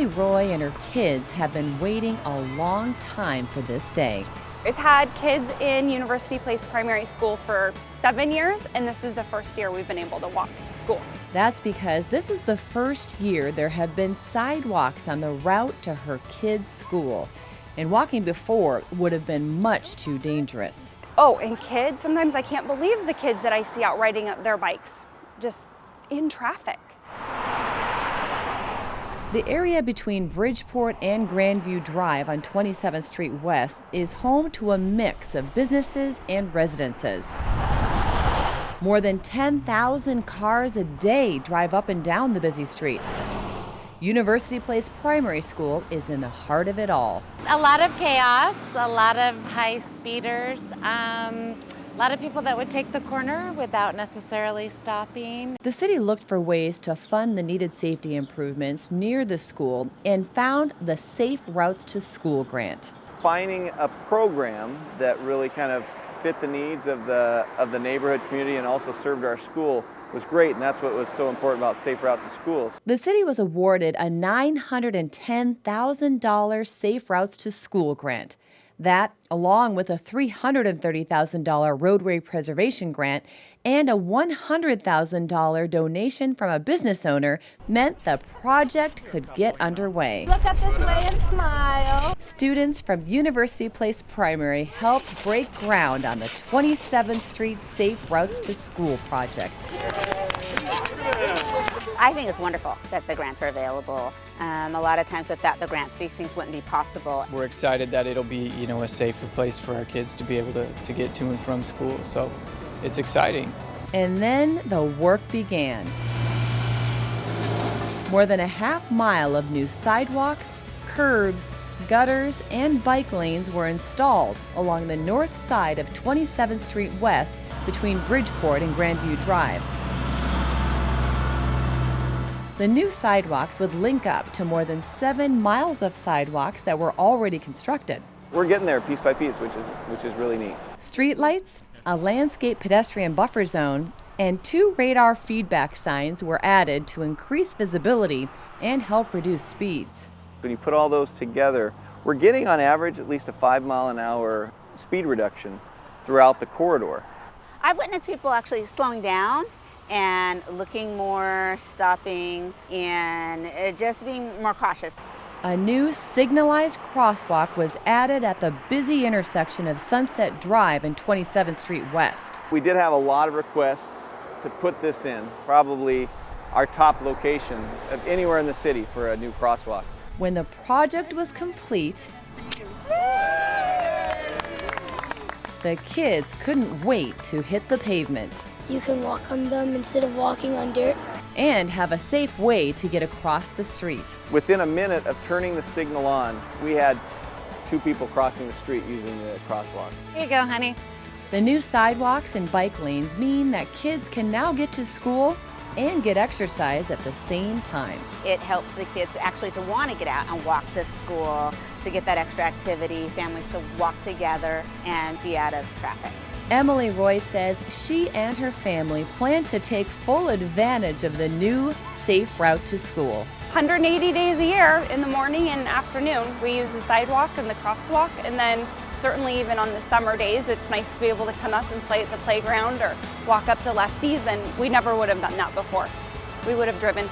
Emily Roy and her kids have been waiting a long time for this day. We've had kids in University Place Primary School for 7 years, and this is the first year we've been able to walk to school. That's because this is the first year there have been sidewalks on the route to her kids' school. And walking before would have been much too dangerous. Oh, and kids, sometimes I can't believe the kids that I see out riding their bikes, just in traffic. The area between Bridgeport and Grandview Drive on 27th Street West is home to a mix of businesses and residences. More than 10,000 cars a day drive up and down the busy street. University Place Primary School is in the heart of it all. A lot of chaos, a lot of high speeders, a lot of people that would take the corner without necessarily stopping. The city looked for ways to fund the needed safety improvements near the school and found the Safe Routes to School grant. Finding a program that really kind of fit the needs of the neighborhood community and also served our school was great, and that's what was so important about Safe Routes to Schools. The city was awarded a $910,000 Safe Routes to School grant. That, along with a $330,000 roadway preservation grant and a $100,000 donation from a business owner, meant the project could get underway. Look up this way and smile. Students from University Place Primary helped break ground on the 27th Street Safe Routes to School project. I think it's wonderful that the grants are available. A lot of times without the grants, these things wouldn't be possible. We're excited that it'll be, a safer place for our kids to be able to get to and from school. So it's exciting. And then the work began. More than a half mile of new sidewalks, curbs, gutters, and bike lanes were installed along the north side of 27th Street West between Bridgeport and Grandview Drive. The new sidewalks would link up to more than 7 miles of sidewalks that were already constructed. We're getting there piece by piece, which is really neat. Streetlights, a landscape pedestrian buffer zone, and 2 radar feedback signs were added to increase visibility and help reduce speeds. When you put all those together, we're getting on average at least a 5-mile-an-hour speed reduction throughout the corridor. I've witnessed people actually slowing down and looking more, stopping, and just being more cautious. A new signalized crosswalk was added at the busy intersection of Sunset Drive and 27th Street West. We did have a lot of requests to put this in, probably our top location of anywhere in the city for a new crosswalk. When the project was complete, the kids couldn't wait to hit the pavement. You can walk on them instead of walking on dirt. And have a safe way to get across the street. Within a minute of turning the signal on, we had 2 people crossing the street using the crosswalk. Here you go, honey. The new sidewalks and bike lanes mean that kids can now get to school and get exercise at the same time. It helps the kids actually to want to get out and walk to school, to get that extra activity, families to walk together and be out of traffic. Emily Roy says she and her family plan to take full advantage of the new Safe Route to School. 180 days a year in the morning and afternoon, we use the sidewalk and the crosswalk, and then certainly even on the summer days, it's nice to be able to come up and play at the playground or walk up to Lefties, and we never would have done that before. We would have driven.